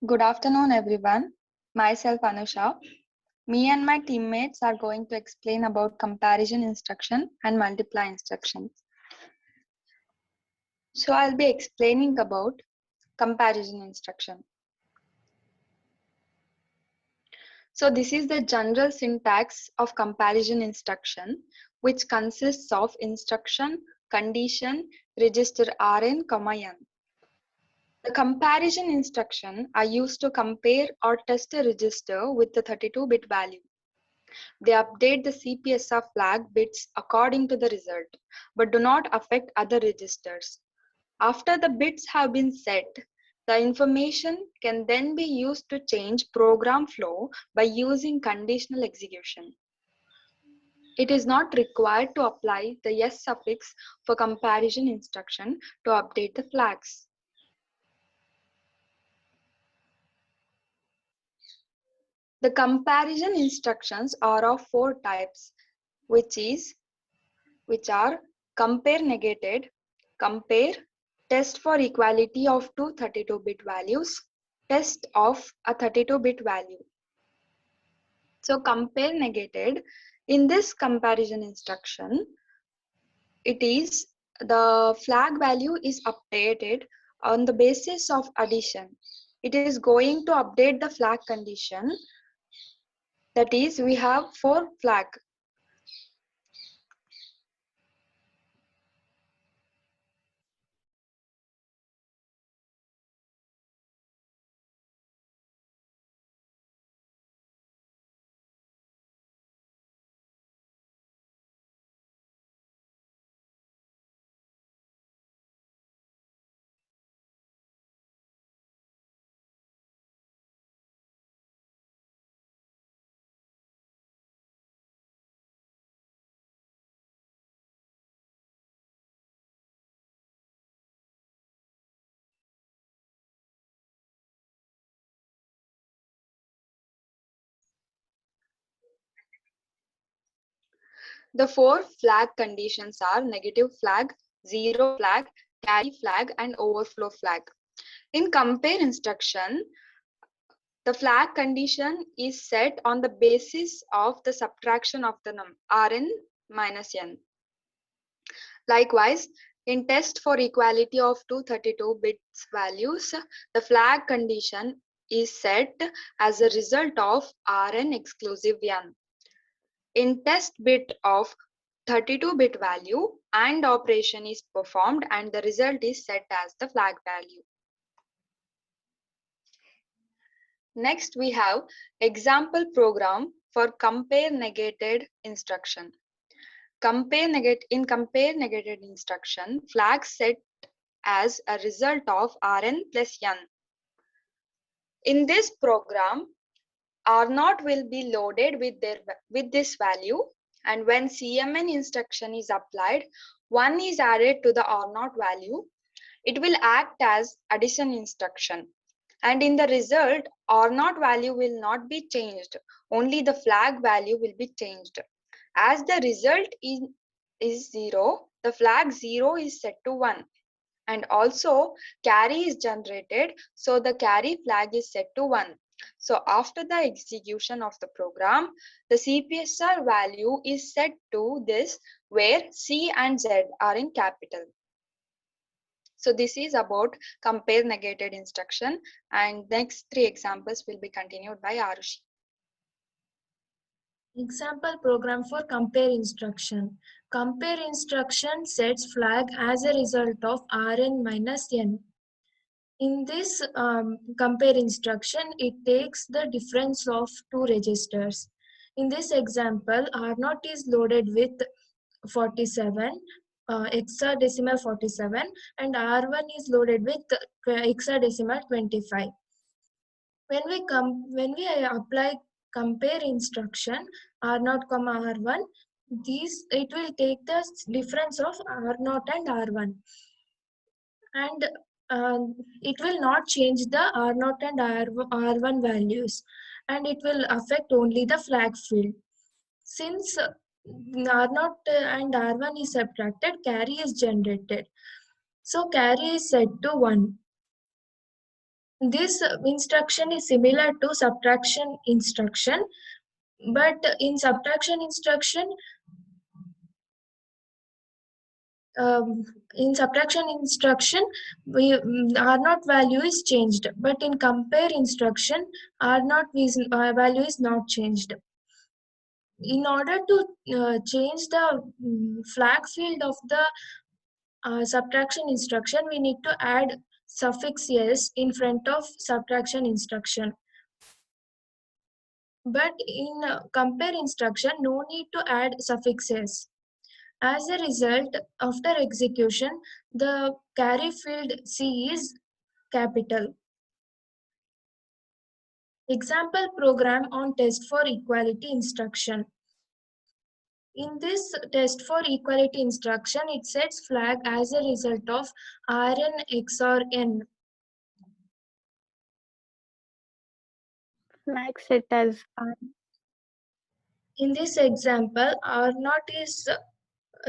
Good afternoon, everyone. Myself, Anusha. Me and my teammates are going to explain about comparison instruction and multiply instructions. So I'll be explaining about comparison instruction. So this is the general syntax of comparison instruction, which consists of instruction, condition, register Rn, n. The comparison instruction are used to compare or test a register with the 32-bit value. They update the CPSR flag bits according to the result, but do not affect other registers. After the bits have been set, the information can then be used to change program flow by using conditional execution. It is not required to apply the yes suffix for comparison instruction to update the flags. The comparison instructions are of four types, which are compare negated, compare, test for equality of two 32-bit values, test of a 32-bit value. So compare negated, in this comparison instruction, it is the flag value is updated on the basis of addition. It is going to update the flag condition, that is we have 4 flag. The 4 flag conditions are negative flag, zero flag, carry flag, and overflow flag. In compare instruction, the flag condition is set on the basis of the subtraction of the Rn minus n. Likewise, in test for equality of two 32-bits values, the flag condition is set as a result of Rn exclusive n. In test bit of 32-bit value, AND operation is performed and the result is set as the flag value. Next, we have example program for compare negated instruction. In compare negated instruction, flag set as a result of Rn plus n. In this program, R0 will be loaded with this value, and when CMN instruction is applied, 1 is added to the R0 value. It will act as addition instruction. And in the result, R0 value will not be changed. Only the flag value will be changed. As the result is 0, the flag 0 is set to 1. And also carry is generated, so the carry flag is set to 1. So after the execution of the program, the CPSR value is set to this, where C and Z are in capital. So this is about compare negated instruction, and next 3 examples will be continued by Arushi. Example program for compare instruction. Compare instruction sets flag as a result of Rn minus n. In this compare instruction, it takes the difference of two registers. In this example, R0 is loaded with 47, hexadecimal 47, and R1 is loaded with hexadecimal 25. When we apply compare instruction R0, R1, it will take the difference of R0 and R1, and it will not change the R0 and R1 values, and it will affect only the flag field. Since R0 and R1 is subtracted, carry is generated. So carry is set to 1. This instruction is similar to subtraction instruction, but in subtraction instruction, um, R naught value is changed, but in compare instruction, value is not changed. In order to change the flag field of the subtraction instruction, we need to add suffix s in front of subtraction instruction. But in compare instruction, no need to add suffix s. As a result, after execution, the carry field C is capital. Example program on test for equality instruction. In this test for equality instruction, it sets flag as a result of Rn XOR n. Flag set as In this example, R0 is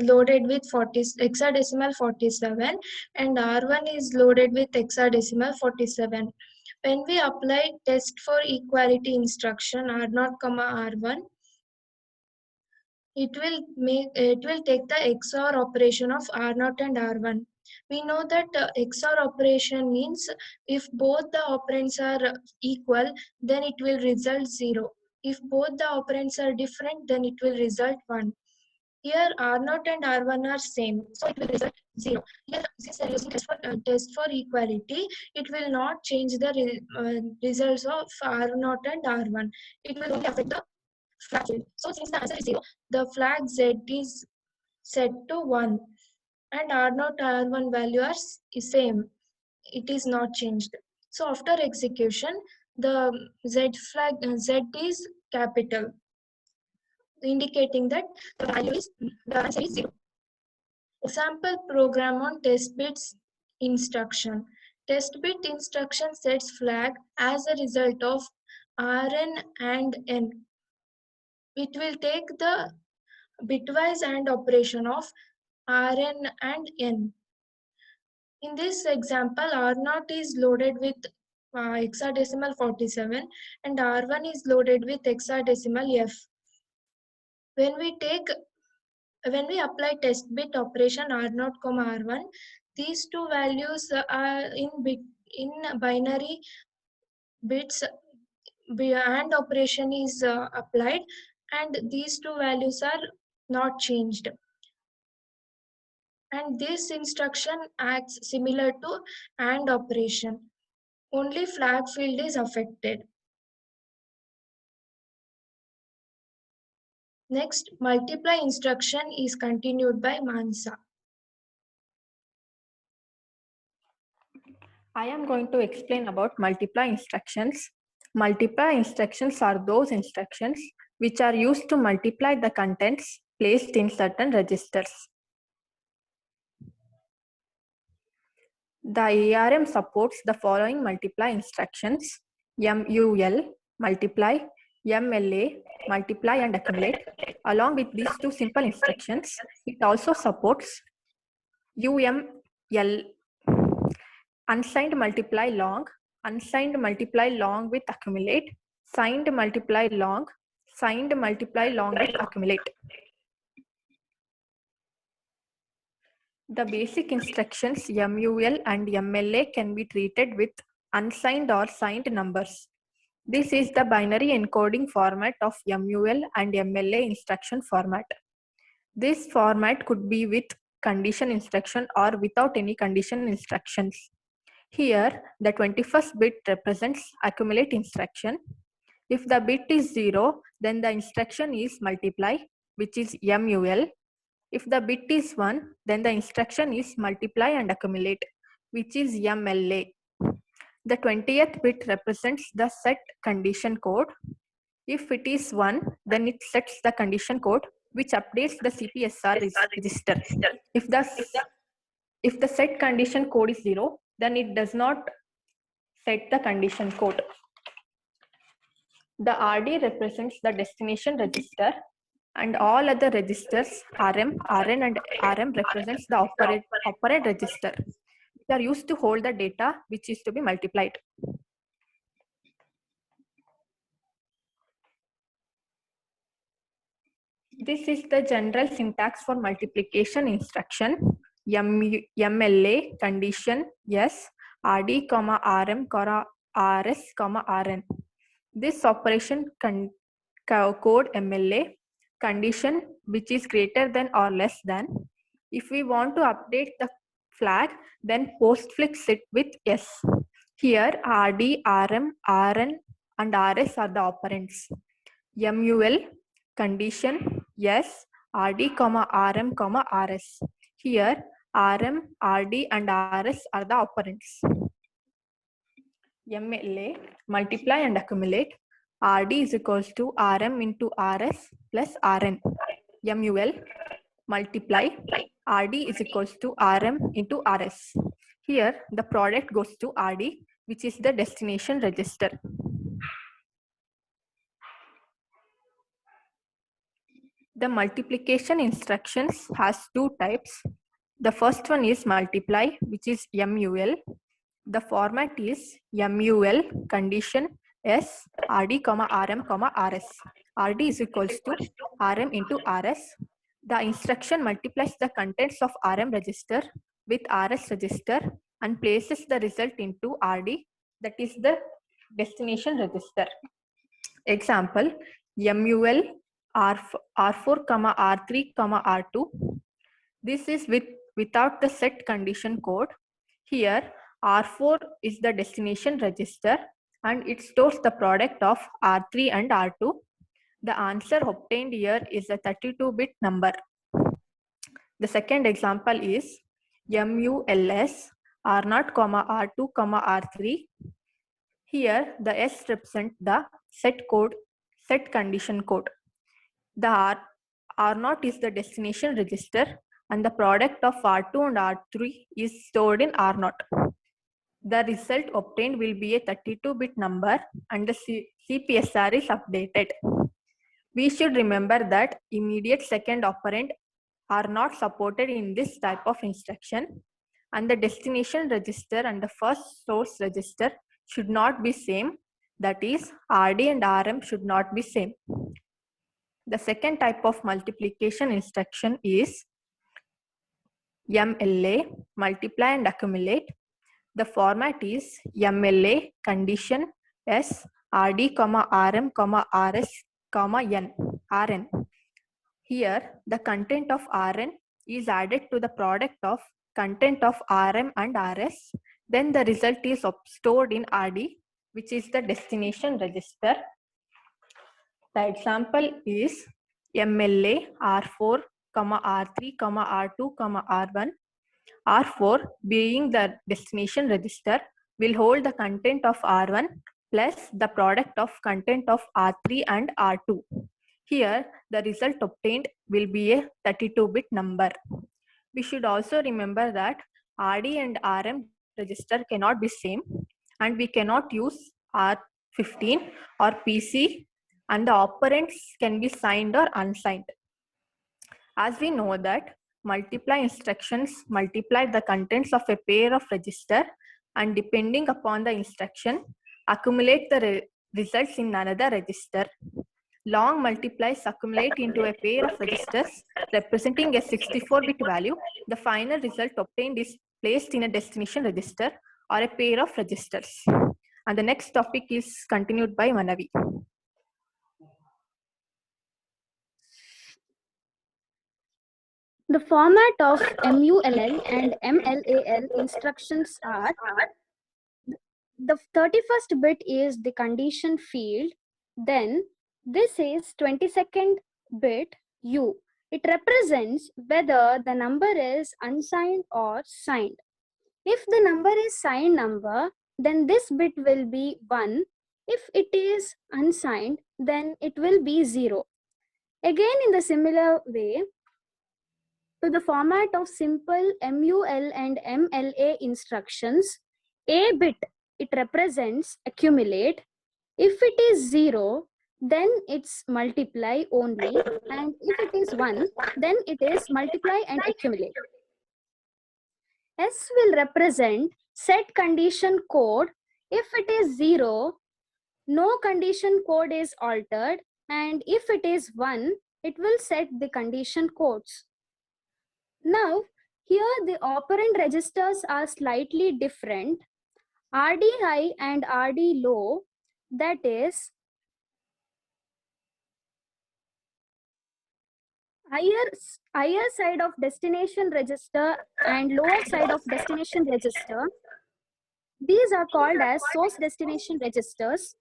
loaded with hexadecimal 47 and R1 is loaded with hexadecimal 47. When we apply test for equality instruction R0, R1, it will take the XOR operation of R0 and R1. We know that XOR operation means if both the operands are equal, then it will result 0. If both the operands are different, then it will result 1. Here R0 and R1 are same, so it will result 0. Here, since we are using test for equality, it will not change the results of R0 and R1. It will only affect the flag field. So since the answer is 0, the flag Z is set to 1 and R0 R1 value are same. It is not changed. So after execution, the Z is capital, indicating that the answer is 0. Example program on test bits instruction. Test bit instruction sets flag as a result of Rn and n. It will take the bitwise AND operation of Rn and n. In this example, R0 is loaded with hexadecimal 47 and R1 is loaded with hexadecimal F. When we apply test bit operation R0, R1, these two values are in binary bits. AND operation is applied and these two values are not changed. And this instruction acts similar to AND operation. Only flag field is affected. Next, multiply instruction is continued by Mansa. I am going to explain about multiply instructions. Multiply instructions are those instructions which are used to multiply the contents placed in certain registers. The ARM supports the following multiply instructions: MUL, multiply, MLA, multiply and accumulate. Along with these two simple instructions, it also supports UML, unsigned multiply long, unsigned multiply long with accumulate, signed multiply long with accumulate. The basic instructions MUL and MLA can be treated with unsigned or signed numbers. This is the binary encoding format of MUL and MLA instruction format. This format could be with condition instruction or without any condition instructions. Here, the 21st bit represents accumulate instruction. If the bit is 0, then the instruction is multiply, which is MUL. If the bit is 1, then the instruction is multiply and accumulate, which is MLA. The 20th bit represents the set condition code. If it is 1, then it sets the condition code, which updates the CPSR register. If the set condition code is 0, then it does not set the condition code. The RD represents the destination register, and all other registers RM, RN and RM represents the operand register. They are used to hold the data which is to be multiplied. This is the general syntax for multiplication instruction. MLA condition yes, RD, RM, RS, RN. This operation code MLA condition which is greater than or less than. If we want to update the flag, then postfix it with S. Here RD, RM, RN and RS are the operands. MUL condition yes, RD, RM, RS. Here RM, RD and RS are the operands. MLA multiply and accumulate. RD is equals to RM into RS plus RN. MUL multiply. RD is equals to RM into RS. Here the product goes to RD, which is the destination register. The multiplication instructions has two types. The first one is multiply, which is MUL. The format is MUL condition S RD, RM, RS. RD is equals to RM into RS. The instruction multiplies the contents of RM register with RS register and places the result into RD, that is the destination register. Example, MUL R4, R3, R2. This is without the set condition code. Here, R4 is the destination register and it stores the product of R3 and R2. The answer obtained here is a 32-bit number. The second example is MULS R0, R2, R3. Here, the S represent the set condition code. The R0 is the destination register and the product of R2 and R3 is stored in R0. The result obtained will be a 32-bit number and the CPSR is updated. We should remember that immediate second operand are not supported in this type of instruction, and the destination register and the first source register should not be same. That is, RD and RM should not be same. The second type of multiplication instruction is MLA, multiply and accumulate. The format is MLA condition S RD, RM, RS, RN. Here, the content of Rn is added to the product of content of Rm and Rs. Then the result is stored in Rd, which is the destination register. The example is MLA R4, R3, R2, R1. R4 being the destination register will hold the content of R1 plus the product of content of R3 and R2. Here, the result obtained will be a 32-bit number. We should also remember that RD and RM register cannot be same and we cannot use R15 or PC and the operands can be signed or unsigned. As we know that multiply instructions multiply the contents of a pair of register and depending upon the instruction, accumulate the results in another register. Long multiplies accumulate into a pair of registers representing a 64-bit value. The final result obtained is placed in a destination register or a pair of registers. And the next topic is continued by Manavi. The format of MULL and MLAL instructions are: the 31st bit is the condition field, then this is 22nd bit U. It represents whether the number is unsigned or signed. If the number is signed number, then this bit will be 1. If it is unsigned, then it will be 0. Again, in the similar way, to the format of simple MUL and MLA instructions, A bit, it represents accumulate. If it is 0, then it's multiply only, and if it is 1, then it is multiply and accumulate. S will represent set condition code. If it is 0, no condition code is altered, and if it is 1, it will set the condition codes. Now, here the operand registers are slightly different. RD high and RD low, that is higher side of destination register and lower side of destination register. These are called as source destination registers.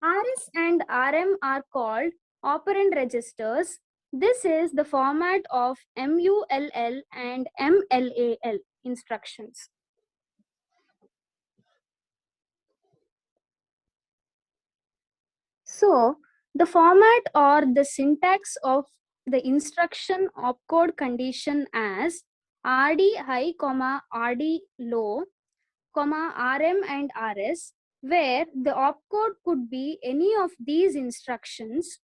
RS and RM are called operand registers. This is the format of MULL and MLAL instructions. So, the format or the syntax of the instruction opcode condition as RD high, RD low, RM and RS, where the opcode could be any of these instructions.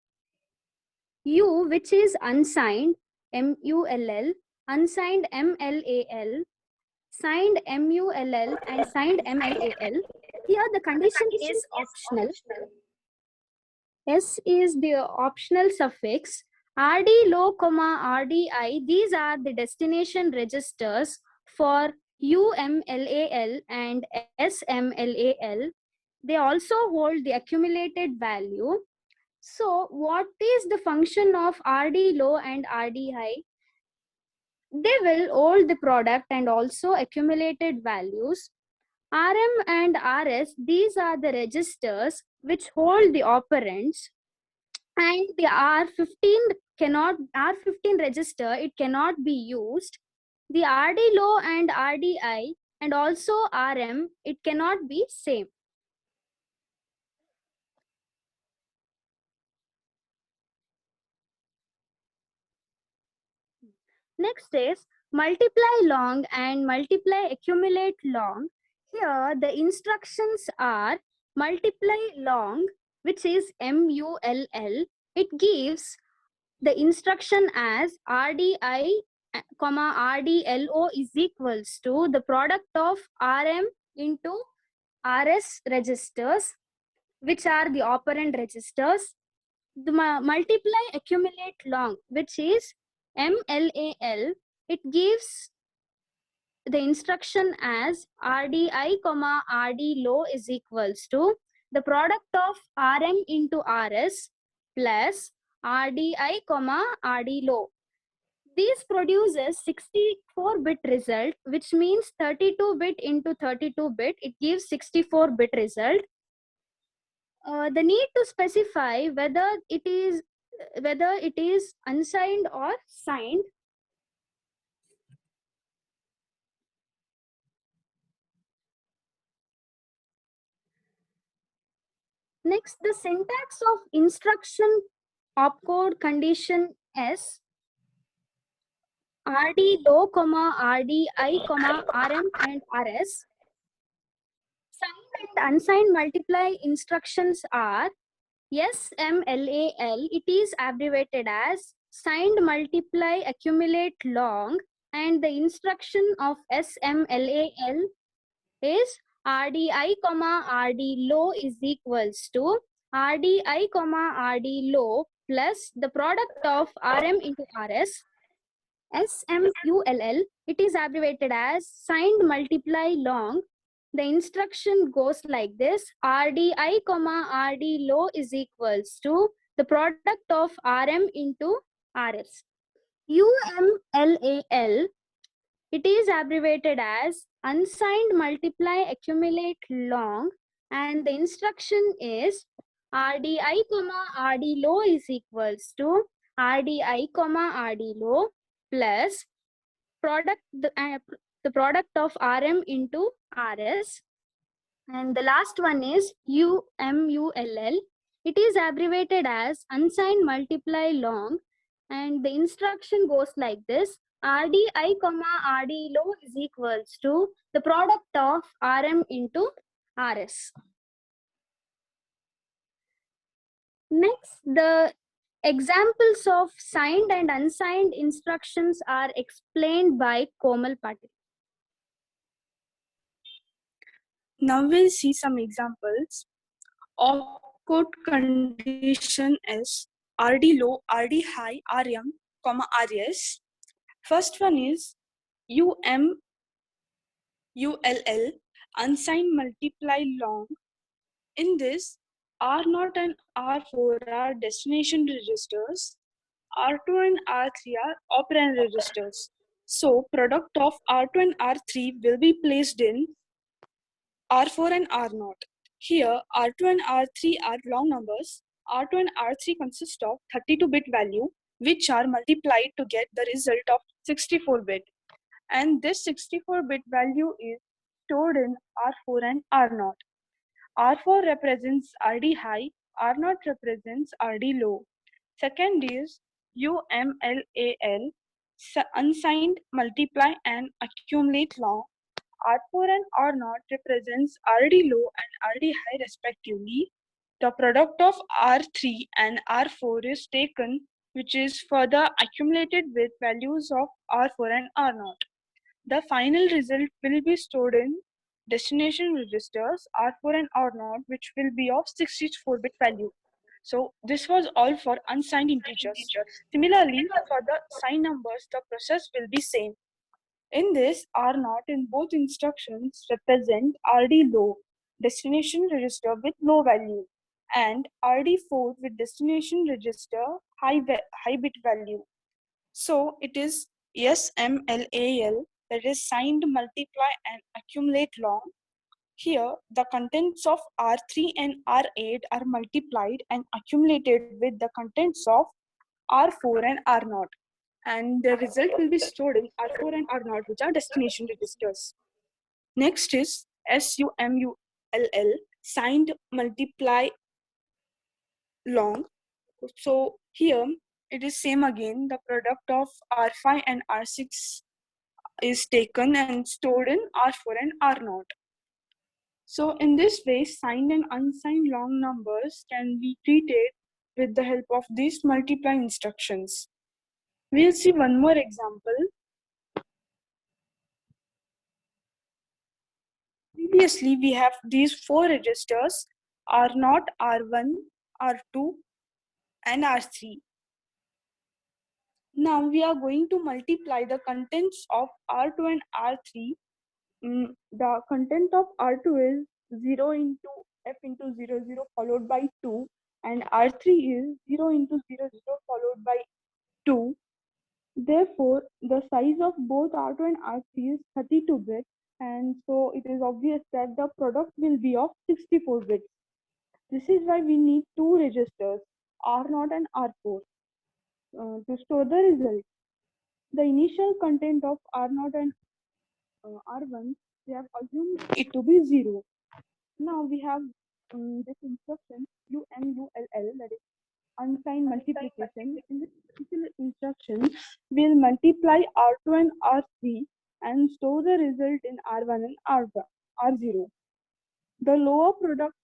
U, which is unsigned, MULL, unsigned MLAL, signed MULL, and signed MLAL. Here the condition is optional. S is the optional suffix. RD low, RDI, these are the destination registers for UMLAL and SMLAL. They also hold the accumulated value. So what is the function of RD low and RD high? They will hold the product and also accumulated values. RM and RS, these are the registers which hold the operands, and the R15 register, it cannot be used. The RD low and RDI and also RM, it cannot be same. Next is multiply long and multiply accumulate long. Here the instructions are multiply long, which is MULL. It gives the instruction as RDI, RDLO is equals to the product of RM into RS registers, which are the operand registers. The multiply accumulate long, which is MLAL, it gives the instruction as RDI, RD low is equals to the product of RM into RS plus RDI, RD low. This produces 64-bit result, which means 32-bit into 32-bit, it gives 64-bit result. The need to specify whether it is unsigned or signed. Next, the syntax of instruction opcode condition S. RD low, RDI, RM and RS. Signed and unsigned multiply instructions are SMLAL. It is abbreviated as signed multiply accumulate long, and the instruction of SMLAL is RDI, RD low is equals to RDI, RD low plus the product of RM into RS. SMULL, it is abbreviated as signed multiply long. The instruction goes like this: RDI, RD low is equals to the product of RM into RS. UMLAL, it is abbreviated as unsigned multiply accumulate long, and the instruction is RDI, RD low is equals to RDI, RD low plus the product of RM into RS. And the last one is UMULL. It is abbreviated as unsigned multiply long, and the instruction goes like this: RDI, RD low is equals to the product of RM into RS. Next, the examples of signed and unsigned instructions are explained by Komal Patil. Now we'll see some examples. Opcode condition S. RD low, RD high, RM, RS. First one is MULL, unsigned multiply long. In this, R0 and R4 are destination registers, R2 and R3 are operand registers. So product of R2 and R3 will be placed in R4 and R0. Here, R2 and R3 are long numbers. R2 and R3 consist of 32-bit value, which are multiplied to get the result of 64-bit. And this 64-bit value is stored in R4 and R0. R4 represents RD high, R0 represents RD low. Second is UMLAL, unsigned multiply and accumulate long. R4 and R0 represents RD low and RD high respectively. The product of R3 and R4 is taken, which is further accumulated with values of R4 and R0. The final result will be stored in destination registers R4 and R0, which will be of 64-bit value. So this was all for unsigned integers. Similarly, for the signed numbers, the process will be same. In this, R0 in both instructions represent RD low, destination register with low value, and RD4 with destination register high bit value. So it is SMLAL, that is signed multiply and accumulate long. Here, the contents of R3 and R8 are multiplied and accumulated with the contents of R4 and R0. And the result will be stored in R4 and R0, which are destination registers. Next is SUMULL, signed multiply long. So here it is same again. The product of R5 and R6 is taken and stored in R4 and R0. So in this way, signed and unsigned long numbers can be treated with the help of these multiply instructions. We'll see one more example. Previously, we have these four registers R0, R1, R2, and R3. Now we are going to multiply the contents of R2 and R3. The content of R2 is 0 into F into 0, 0 followed by 2, and R3 is 0 into 0, 0 followed by 2. Therefore, the size of both R2 and R3 is 32 bits, and so it is obvious that the product will be of 64 bits. This is why we need two registers, R0 and R4, to store the result. The initial content of R0 and R1, we have assumed it to be 0. Now we have this instruction UMULL, that is unsigned multiplication. In this particular instruction, we'll multiply R2 and R3 and store the result in R1 and R0. The lower product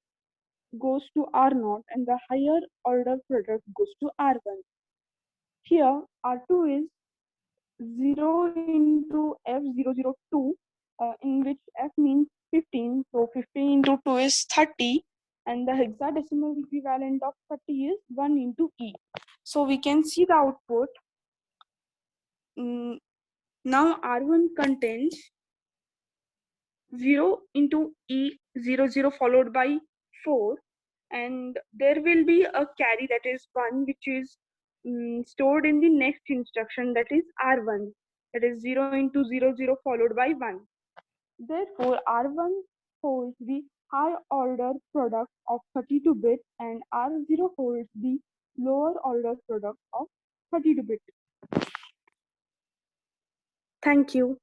goes to R0 and the higher order product goes to R1. Here, R2 is 0 into F002, in which F means 15. So 15 into 2 is 30, and the hexadecimal equivalent of 30 is 1 into E. So we can see the output. Now R1 contains 0 into E00 followed by 4, and there will be a carry, that is 1, which is stored in the next instruction, that is R1, that is 0 into 00 followed by 1. Therefore, R1 holds the high order product of 32 bit and R0 holds the lower order product of 32 bit. Thank you.